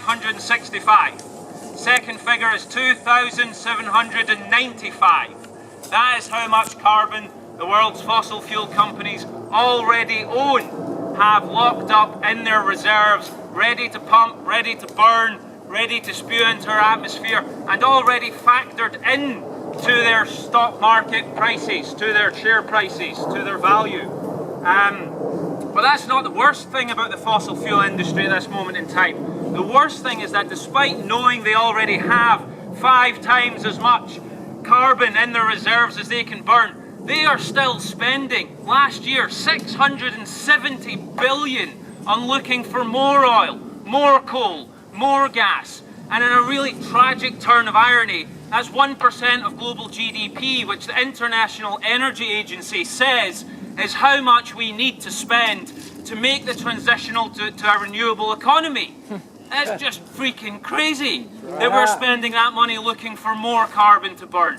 2,565. Second figure is 2,795. That is how much carbon the world's fossil fuel companies already own, have locked up in their reserves, ready to pump, ready to burn, ready to spew into our atmosphere, and already factored in to their stock market prices, to their share prices, to their value. But that's not the worst thing about the fossil fuel industry at this moment in time. The worst thing is that despite knowing they already have 5 times as much carbon in their reserves as they can burn, they are still spending, last year, 670 billion on looking for more oil, more coal, more gas. And in a really tragic turn of irony, that's 1% of global GDP, which the International Energy Agency says is how much we need to spend to make the transition to a renewable economy. That's just freaking crazy that we're spending that money looking for more carbon to burn.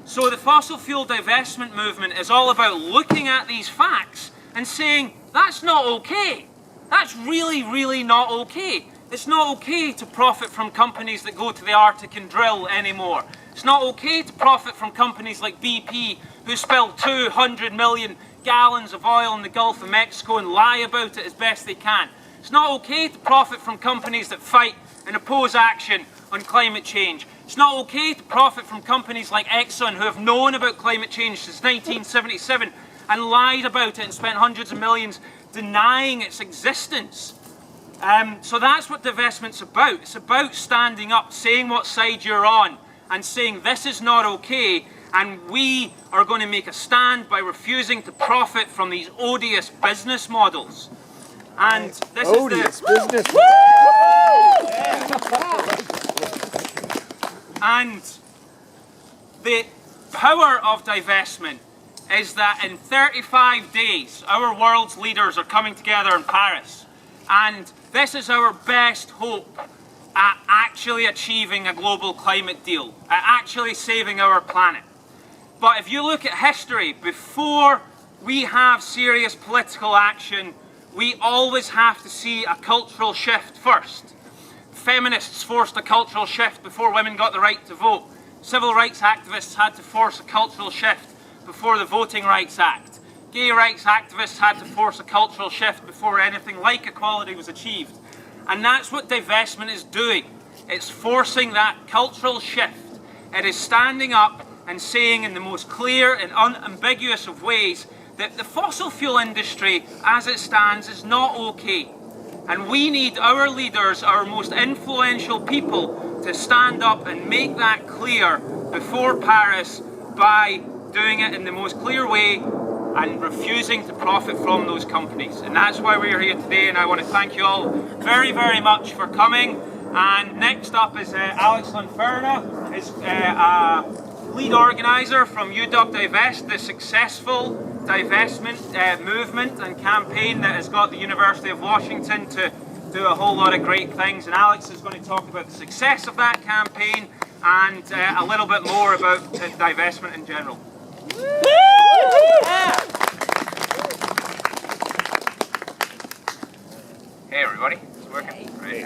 So the fossil fuel divestment movement is all about looking at these facts and saying, that's not okay. That's really, really not okay. It's not okay to profit from companies that go to the Arctic and drill anymore. It's not okay to profit from companies like BP, who spill 200 million gallons of oil in the Gulf of Mexico and lie about it as best they can. It's not okay to profit from companies that fight and oppose action on climate change. It's not okay to profit from companies like Exxon, who have known about climate change since 1977 and lied about it and spent hundreds of millions denying its existence. So that's what divestment's about. It's about standing up, saying what side you're on, and saying this is not okay, and we are going to make a stand by refusing to profit from these odious business models. And this odious is business. And the power of divestment is that in 35 days, our world's leaders are coming together in Paris. And this is our best hope at actually achieving a global climate deal, at actually saving our planet. But if you look at history, before we have serious political action, we always have to see a cultural shift first. Feminists forced a cultural shift before women got the right to vote. Civil rights activists had to force a cultural shift before the Voting Rights Act. Gay rights activists had to force a cultural shift before anything like equality was achieved. And that's what divestment is doing. It's forcing that cultural shift. It is standing up and saying in the most clear and unambiguous of ways that the fossil fuel industry as it stands is not okay. And we need our leaders, our most influential people, to stand up and make that clear before Paris by doing it in the most clear way and refusing to profit from those companies. And that's why we're here today, and I want to thank you all very, very much for coming. And next up is Alex Lenferna, is a lead organizer from Univ Divest, the successful divestment movement and campaign that has got the University of Washington to do a whole lot of great things. And Alex is going to talk about the success of that campaign and a little bit more about divestment in general. Hey everybody, it's working. Great.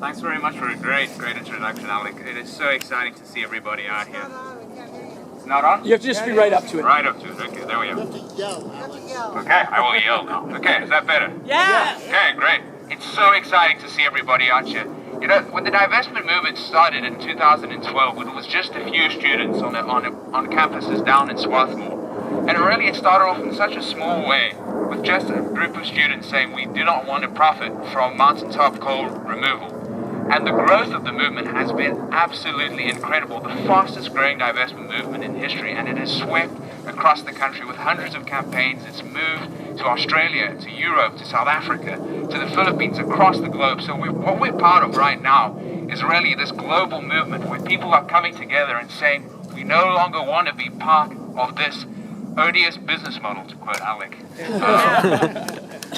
Thanks very much for a great introduction, Alec. It is so exciting to see everybody out here. It's not on? You have to just be right up to it. Right up to it, okay, there we go. Okay, I will yell now. Okay, is that better? Yeah! Okay, great. It's so exciting to see everybody out here. You know, when the divestment movement started in 2012, it was just a few students on campuses down in Swarthmore. And really it started off in such a small way, with just a group of students saying we do not want to profit from mountaintop coal removal. And the growth of the movement has been absolutely incredible, the fastest growing divestment movement in history, and it has swept across the country with hundreds of campaigns. It's moved to Australia, to Europe, to South Africa, to the Philippines, across the globe. So what we're part of right now is really this global movement where people are coming together and saying we no longer want to be part of this odious business model, to quote Alec.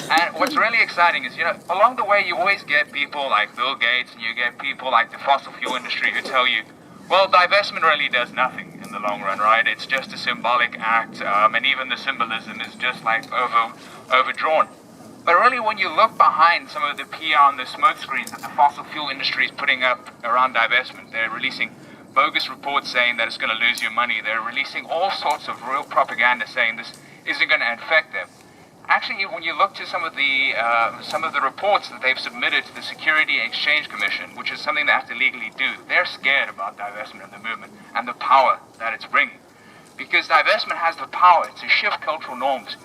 And what's really exciting is, you know, along the way you always get people like Bill Gates and you get people like the fossil fuel industry who tell you, well, divestment really does nothing in the long run, right? It's just a symbolic act, and even the symbolism is just like overdrawn. But really, when you look behind some of the PR and the smoke screens that the fossil fuel industry is putting up around divestment, they're releasing bogus reports saying that it's going to lose you money. They're releasing all sorts of real propaganda saying this isn't going to affect them. Actually, when you look to some of the reports that they've submitted to the Security and Exchange Commission, which is something they have to legally do, they're scared about divestment of the movement and the power that it's bringing. Because divestment has the power to shift cultural norms,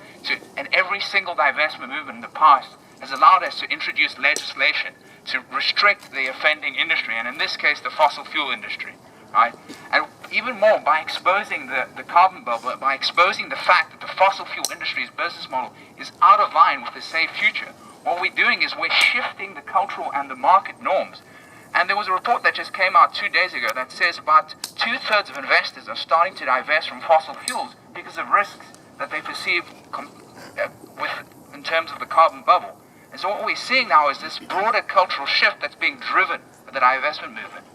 and every single divestment movement in the past has allowed us to introduce legislation to restrict the offending industry, and in this case, the fossil fuel industry, right? And even more, by exposing the carbon bubble, by exposing the fact that the fossil fuel industry's business model is out of line with a safe future, what we're doing is we're shifting the cultural and the market norms. And there was a report that just came out 2 days ago that says about 2/3 of investors are starting to divest from fossil fuels because of risks that they perceive in terms of the carbon bubble. And so what we're seeing now is this broader cultural shift that's being driven by the divestment movement.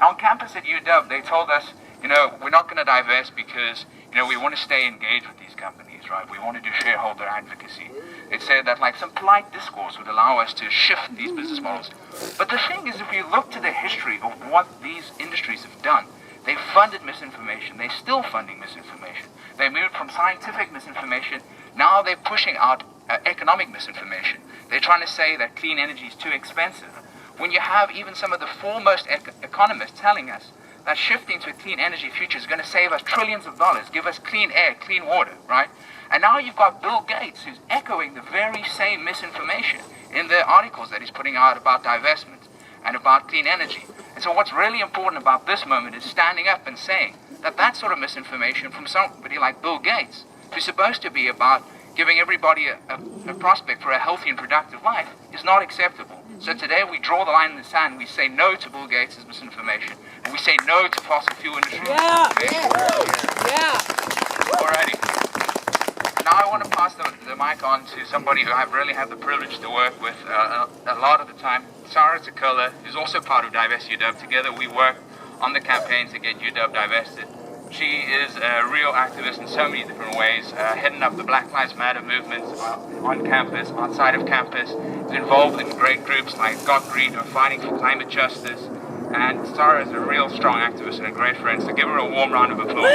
On campus at UW, they told us, we're not going to divest because, we want to stay engaged with these companies, right? We want to do shareholder advocacy. It said that some polite discourse would allow us to shift these business models. But the thing is, if you look to the history of what these industries have done, they funded misinformation. They're still funding misinformation. They moved from scientific misinformation. Now they're pushing out economic misinformation. They're trying to say that clean energy is too expensive. When you have even some of the foremost economists telling us that shifting to a clean energy future is going to save us trillions of dollars, give us clean air, clean water, right? And now you've got Bill Gates, who's echoing the very same misinformation in the articles that he's putting out about divestment and about clean energy. And so what's really important about this moment is standing up and saying that sort of misinformation from somebody like Bill Gates, who's supposed to be about giving everybody a prospect for a healthy and productive life, is not acceptable. So today we draw the line in the sand. We say no to Bill Gates' misinformation, and we say no to fossil fuel industry. Yeah. Alrighty. Now I want to pass the mic on to somebody who I've really had the privilege to work with a lot of the time, Sarah Takola, who's also part of Divest UW. Together we work on the campaign to get UW divested. She is a real activist in so many different ways, heading up the Black Lives Matter movement on campus, outside of campus. Is involved in great groups like Got Green, who are fighting for climate justice. And Sarah is a real strong activist and a great friend, so give her a warm round of applause.